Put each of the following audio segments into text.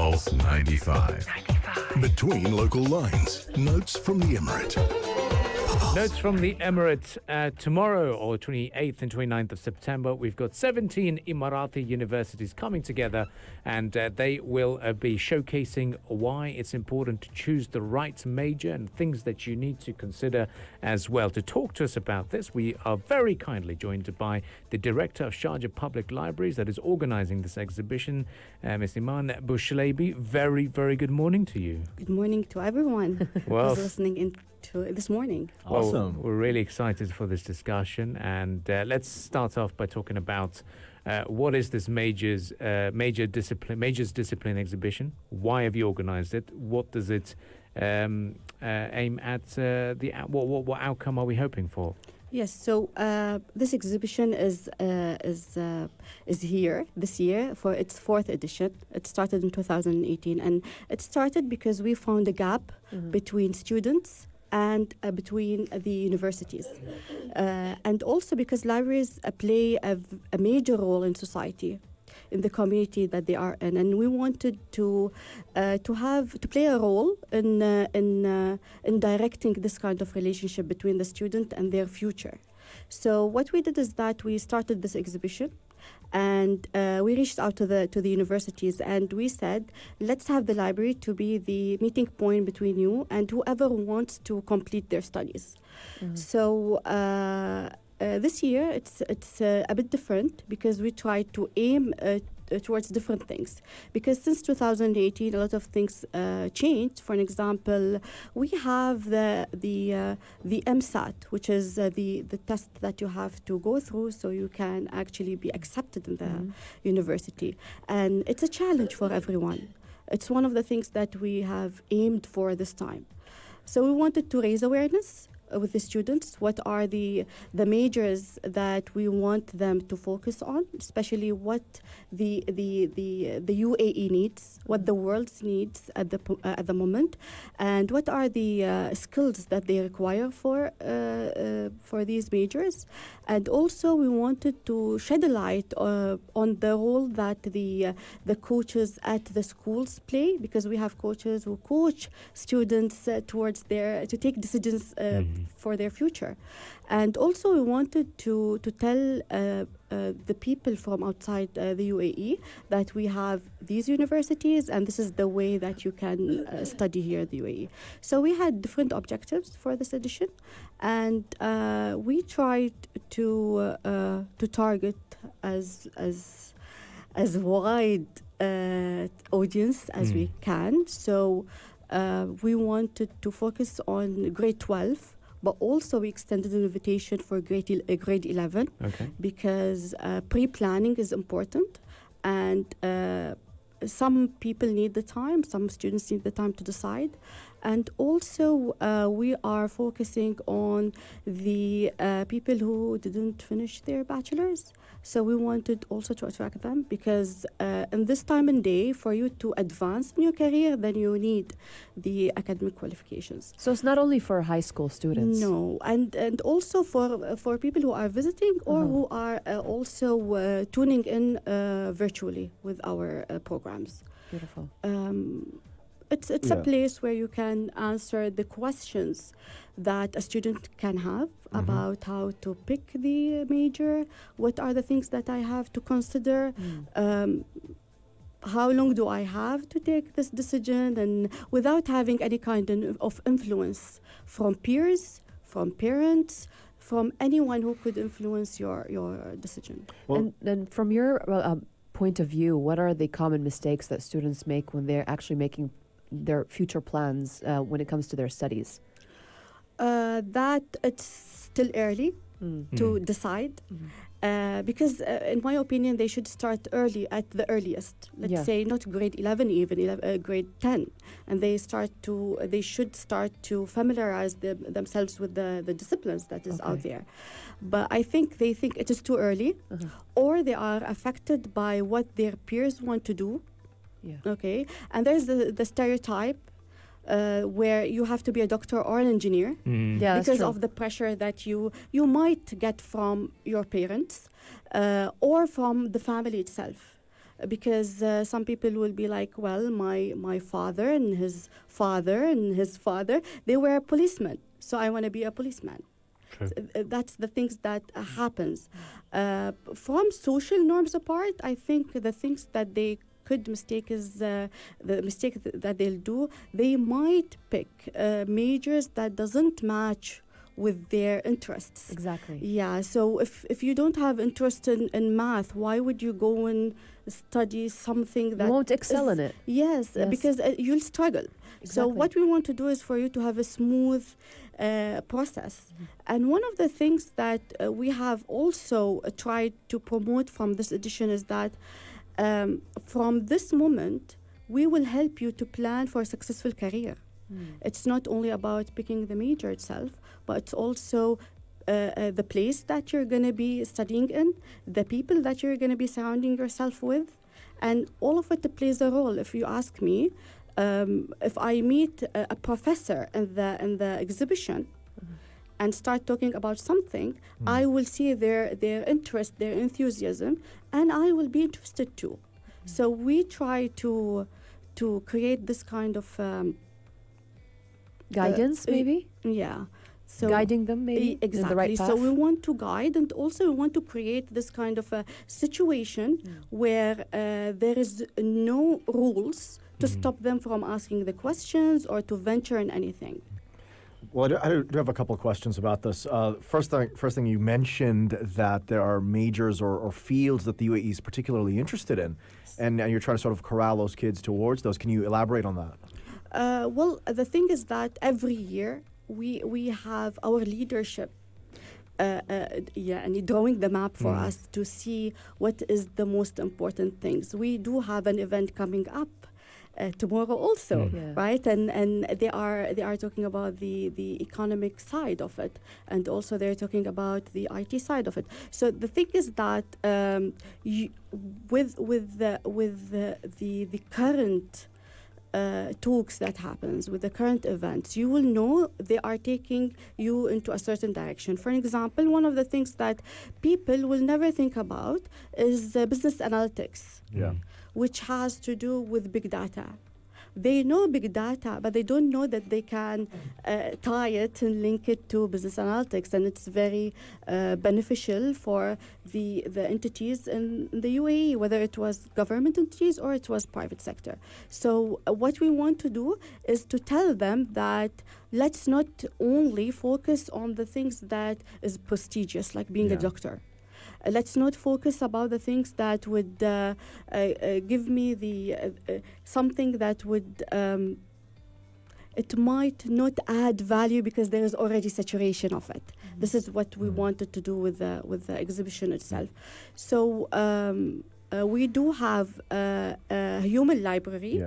Pulse 95. Between local lines, notes from the Emirate. Notes from the Emirates. Tomorrow, or 28th and 29th of September, we've got 17 Emirati universities coming together, and they will be showcasing why it's important to choose the right major and things that you need to consider as well. To talk to us about this, we are very kindly joined by the director of Sharjah Public Libraries that is organizing this exhibition, Ms. Eman Bushalaibi. Very, very good morning to you. Good morning to everyone who's listening in to this morning. Awesome. Well, we're really excited for this discussion, and let's start off by talking about what is this majors discipline exhibition? Why have you organized it? What does it aim at? What outcome are we hoping for? Yes, so this exhibition is here this year for its fourth edition. It started in 2018, and it started because we found a gap between students and between the universities. And also because libraries play a major role in society, in the community that they are in. And we wanted to play a role in directing this kind of relationship between the student and their future. So what we did is that we started this exhibition, and we reached out to the universities, and we said, let's have the library to be the meeting point between you and whoever wants to complete their studies. So this year it's a bit different because we tried to aim towards different things, because since 2018 a lot of things changed. For an example, we have the MSAT, which is the test that you have to go through so you can actually be accepted in the university, and it's a challenge for everyone. It's one of the things that we have aimed for this time. So we wanted to raise awareness with the students. What are the majors that we want them to focus on, especially what the UAE needs, what the world needs at the moment, and what are the skills that they require for these majors. And also we wanted to shed a light on the role that the coaches at the schools play, because we have coaches who coach students towards to take decisions for their future. And also we wanted to tell the people from outside the UAE that we have these universities and this is the way that you can study here at the UAE. So we had different objectives for this edition, and we tried to target as wide audience as we can. So we wanted to focus on grade 12, but also we extended an invitation for grade 11, because pre-planning is important, and some people need the time, some students need the time to decide. And also we are focusing on the people who didn't finish their bachelor's. So we wanted also to attract them, because in this time and day, for you to advance in your career, then you need the academic qualifications. So it's not only for high school students? No, and also for people who are visiting or who are also tuning in virtually with our programs. Beautiful. It's a place where you can answer the questions that a student can have about how to pick the major, what are the things that I have to consider, how long do I have to take this decision, and without having any kind of influence from peers, from parents, from anyone who could influence your decision. Well, and from your point of view, what are the common mistakes that students make when they're actually making their future plans when it comes to their studies? That it's still early to decide, because in my opinion they should start early, at the earliest. Let's say not grade 11 even, grade 10, and they should start to familiarize themselves with the disciplines that is out there. But I think they think it is too early, or they are affected by what their peers want to do. Okay, and there's the stereotype where you have to be a doctor or an engineer because of the pressure that you might get from your parents or from the family itself. because some people will be like, well, my father and his father and his father, they were policemen, so I want to be a policeman. True. That's the things that happens. From social norms apart, I think the things that they could mistake is the mistake that they'll do. They might pick majors that doesn't match with their interests. Exactly. Yeah, so if you don't have interest in math, why would you go and study something that You won't excel in it. Yes, because you'll struggle. So Exactly. what we want to do is for you to have a smooth process. And one of the things that we have also tried to promote from this edition is that from this moment, we will help you to plan for a successful career. It's not only about picking the major itself, but it's also the place that you're going to be studying in, the people that you're going to be surrounding yourself with, and all of it plays a role. If you ask me, if I meet a professor in the exhibition and start talking about something, I will see their interest, their enthusiasm, and I will be interested too. So we try to create this kind of Guidance, maybe? yeah. So Guiding them, maybe? exactly. In the right path? So we want to guide, and also we want to create this kind of a situation where there is no rules to stop them from asking the questions or to venture in anything. Well, I do have a couple of questions about this. First thing, you mentioned that there are majors or fields that the UAE is particularly interested in, and you're trying to sort of corral those kids towards those. Can you elaborate on that? Well, the thing is that every year we have our leadership and drawing the map for us to see what is the most important things. We do have an event coming up tomorrow also, right? And they are talking about the economic side of it, and also they're talking about the IT side of it. So the thing is that with the current talks that happens, with the current events, you will know they are taking you into a certain direction. For example, one of the things that people will never think about is business analytics, which has to do with big data. They know big data, but they don't know that they can tie it and link it to business analytics, and it's very beneficial for the entities in the UAE, whether it was government entities or it was private sector. So what we want to do is to tell them that let's not only focus on the things that is prestigious, like being a doctor. Let's not focus about the things that would give me the something that would it might not add value because there is already saturation of it. This is what we wanted to do with the exhibition itself. So we do have a human library.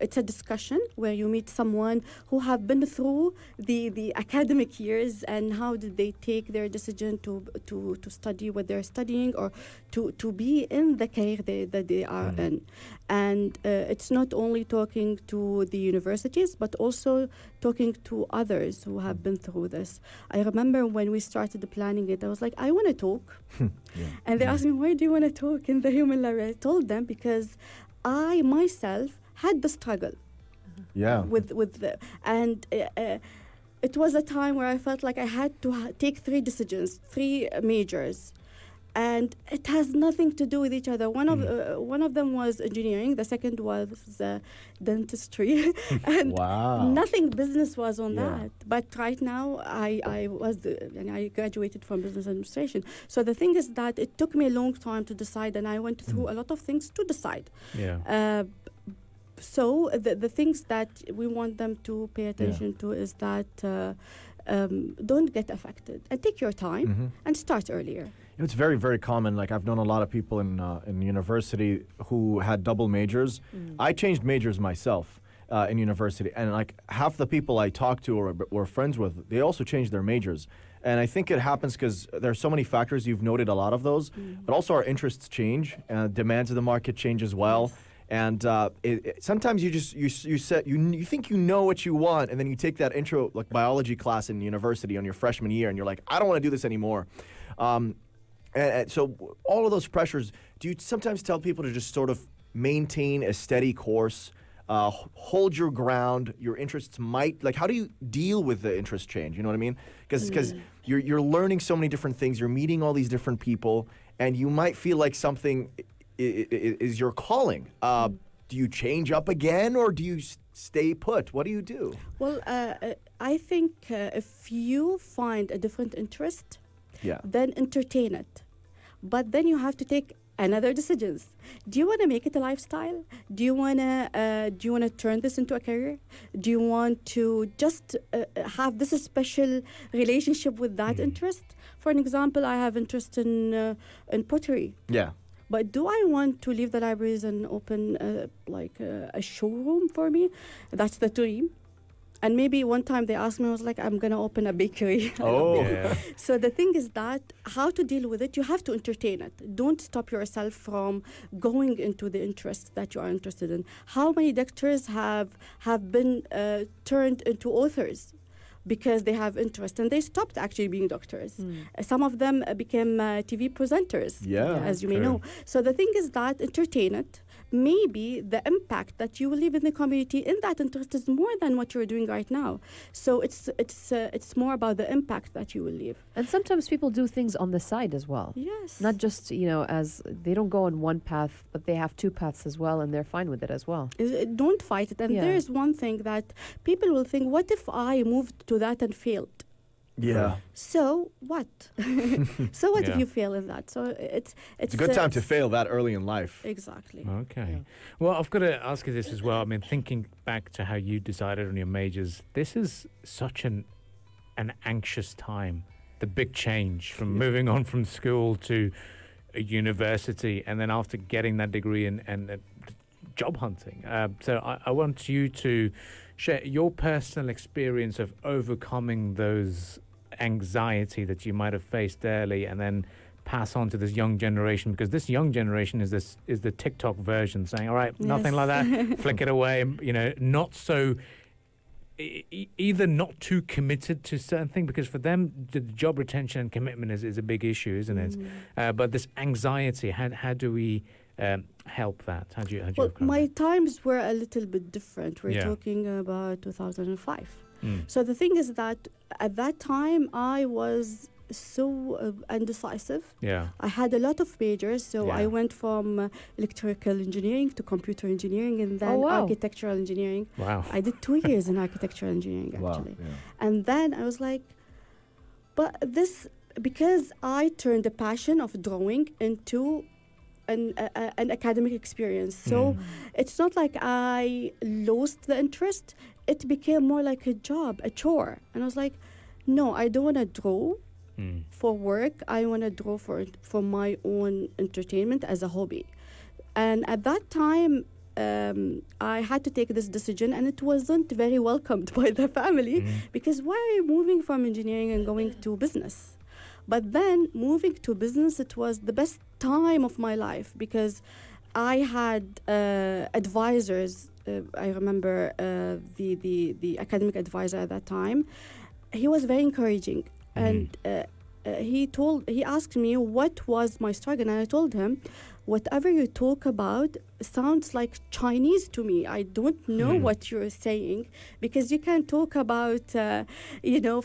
It's a discussion where you meet someone who have been through the academic years and how did they take their decision to study what they're studying or to be in the career that they are in. And it's not only talking to the universities, but also talking to others who have been through this. I remember when we started planning it, I was like, I want to talk. And they asked me, why do you want to talk in the human library? I told them because I myself had the struggle. With the, and it was a time where I felt like I had to take 3 decisions, 3 majors. And it has nothing to do with each other. One of them was engineering. The second was dentistry, and nothing business was on that. But right now, I graduated from business administration. So the thing is that it took me a long time to decide, and I went through a lot of things to decide. So the things that we want them to pay attention to is that don't get affected and take your time and start earlier. It's very, very common. Like I've known a lot of people in university who had double majors. I changed majors myself in university, and like half the people I talked to or were friends with, they also changed their majors. And I think it happens because there's so many factors. You've noted a lot of those, but also our interests change, demands of the market change as well. And sometimes you think you know what you want, and then you take that intro like biology class in university on your freshman year, and you're like, I don't want to do this anymore. And so all of those pressures, do you sometimes tell people to just sort of maintain a steady course, hold your ground? Your interests might, like, how do you deal with the interest change? You know what I mean? Because you're learning so many different things. You're meeting all these different people, and you might feel like something is your calling. Do you change up again, or do you stay put? What do you do? Well, I think if you find a different interest, then entertain it. But then you have to take another decisions. Do you want to make it a lifestyle? Do you want to turn this into a career? Do you want to just have this special relationship with that interest? For an example, I have interest in pottery. Yeah. But do I want to leave the libraries and open a showroom for me? That's the dream. And maybe one time they asked me, I was like, I'm going to open a bakery. Oh. Yeah. So the thing is that how to deal with it, you have to entertain it. Don't stop yourself from going into the interests that you are interested in. How many doctors have been turned into authors because they have interest, and they stopped actually being doctors. Some of them became TV presenters, as you may know. So the thing is that entertain it. Maybe the impact that you will leave in the community in that interest is more than what you're doing right now. So it's more about the impact that you will leave. And sometimes people do things on the side as well. Yes. Not just, as they don't go on one path, but they have two paths as well, and they're fine with it as well. Don't fight it. And there is one thing that people will think, what if I moved to that and failed? Yeah. So what? So what if you fail in that? So it's a good time to fail that early in life. Exactly. Okay. Well, I've got to ask you this as well. I mean, thinking back to how you decided on your majors, this is such an anxious time. The big change from moving on from school to a university, and then after getting that degree and job hunting. So I want you to share your personal experience of overcoming those anxiety that you might have faced early, and then pass on to this young generation, because this young generation is the TikTok version, saying, all right, nothing like that, flick it away, not so either not too committed to certain things, because for them the job retention and commitment is a big issue, isn't it? But this anxiety, how do we help that? How do you overcome my that? times were a little bit different. We're talking about 2005. So the thing is that at that time I was so indecisive. I had a lot of majors, so I went from electrical engineering to computer engineering, and then architectural engineering. I did 2 years in architectural engineering actually. And then I was like, but this, because I turned the passion of drawing into an academic experience. So it's not like I lost the interest. It became more like a job, a chore. And I was like, no, I don't want to draw for work. I want to draw for my own entertainment as a hobby. And at that time, I had to take this decision, and it wasn't very welcomed by the family, because why are you moving from engineering and going to business? But then moving to business, it was the best time of my life, because I had advisors. I remember the academic advisor at that time. He was very encouraging, and he asked me what was my struggle, and I told him, whatever you talk about sounds like Chinese to me. I don't know what you're saying, because you can talk about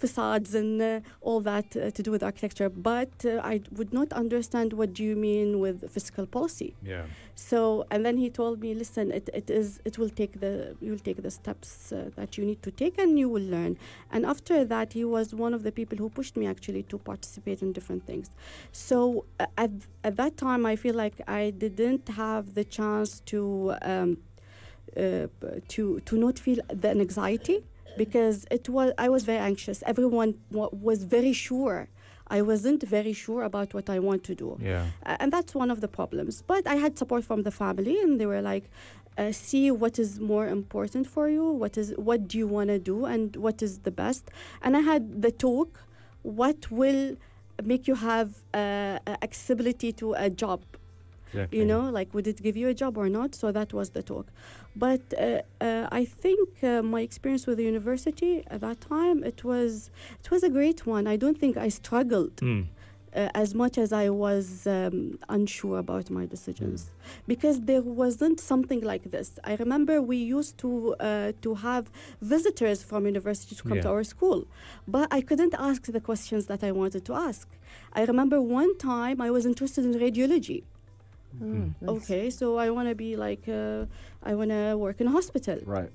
facades and all that to do with architecture, but I would not understand what do you mean with fiscal policy. So, and then he told me, listen, you'll take the steps that you need to take, and you will learn. And after that, he was one of the people who pushed me actually to participate in different things. So at that time, I feel like I didn't have the chance to not feel the anxiety, because I was very anxious. Everyone was very sure. I wasn't very sure about what I want to do. And that's one of the problems. But I had support from the family, and they were like, see what is more important for you, what do you want to do, and what is the best. And I had the talk, what will make you have accessibility to a job. Exactly. Like, would it give you a job or not? So that was the talk. But I think my experience with the university at that time, it was a great one. I don't think I struggled as much as I was unsure about my decisions, because there wasn't something like this. I remember we used to have visitors from university to come to our school, but I couldn't ask the questions that I wanted to ask. I remember one time I was interested in radiology. Nice. Okay, so I want to be like, I want to work in a hospital. Right.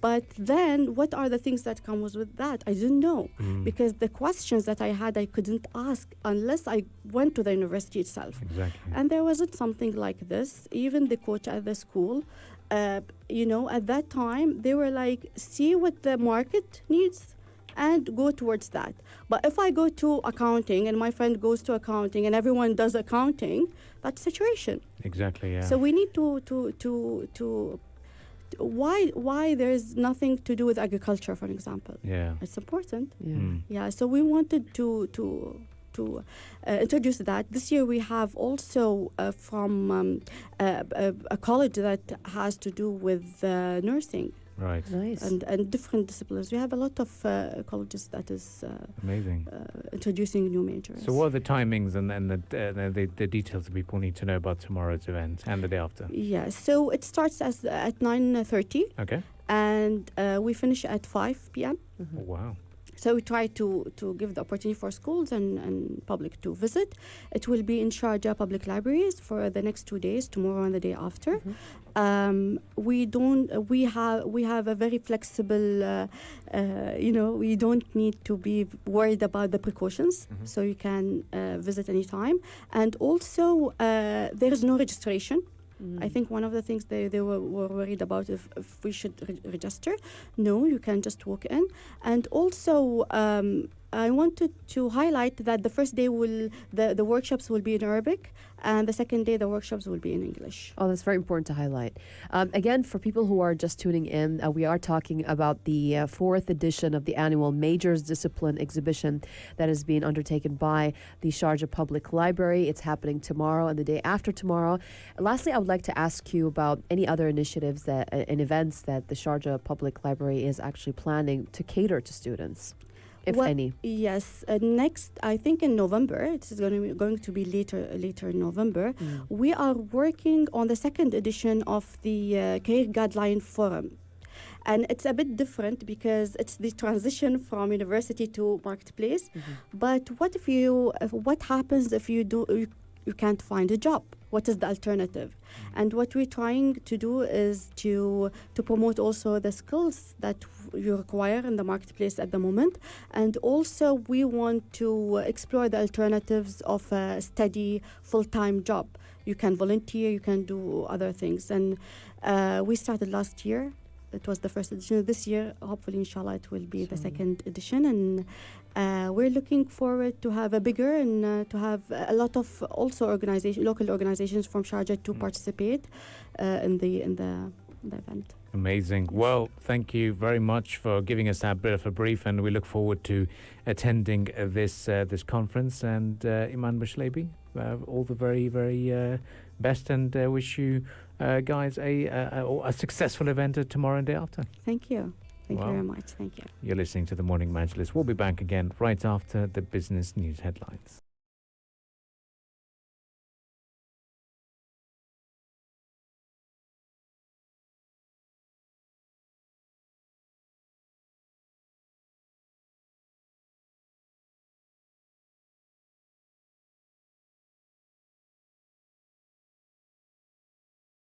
But then what are the things that comes with that? I didn't know, because the questions that I had, I couldn't ask unless I went to the university itself. Exactly. And there wasn't something like this. Even the coach at the school, you know, at that time, they were like, see what the market needs and go towards that. But if I go to accounting and my friend goes to accounting and everyone does accounting, that's situation. Exactly, yeah. So we need to why there's nothing to do with agriculture, for example. Yeah. It's important. Yeah. Yeah, so we wanted to introduce that. This year we have also from a college that has to do with nursing. Right. Nice. And different disciplines. We have a lot of colleges that is Amazing. introducing new majors. So what are the timings and the details that people need to know about tomorrow's event and the day after? Yeah, so it starts at 9:30 Okay. and we finish at 5 p.m. Oh, wow. So we try to give the opportunity for schools and public to visit. It will be in Sharjah Public Libraries for the next 2 days, tomorrow and the day after. We have a very flexible, you know, we don't need to be worried about the precautions, so you can visit anytime. And also, there is no registration. I think one of the things they were worried about if we should register. No, you can just walk in. And also, I wanted to highlight that the first day the workshops will be in Arabic, and the second day the workshops will be in English. Oh, that's very important to highlight. Again, for people who are just tuning in, we are talking about the fourth edition of the annual Majors Discipline exhibition that is being undertaken by the Sharjah Public Library. It's happening tomorrow and the day after tomorrow. Lastly, I would like to ask you about any other initiatives and events that the Sharjah Public Library is actually planning to cater to students, if any. Yes, next, I think in November, it's going to be later in November, we are working on the second edition of the Career Guideline Forum. And it's a bit different because it's the transition from university to marketplace. But what happens if you can't find a job? What is the alternative? And what we're trying to do is to promote also the skills that you require in the marketplace at the moment. And also we want to explore the alternatives of a steady full-time job. You can volunteer, you can do other things. And we started last year. It was the first edition. This year, hopefully, inshallah, it will be the second edition. And we're looking forward to have a bigger and to have a lot of also local organizations from Sharjah to participate in the event. Amazing. Well, thank you very much for giving us that bit of a brief, and we look forward to attending this conference. And Eman Bushalaibi, all the very, very best, and wish you guys a successful event tomorrow and day after. Thank you. Thank you very much. Thank you. You're listening to the Morning Majlis. We'll be back again right after the business news headlines.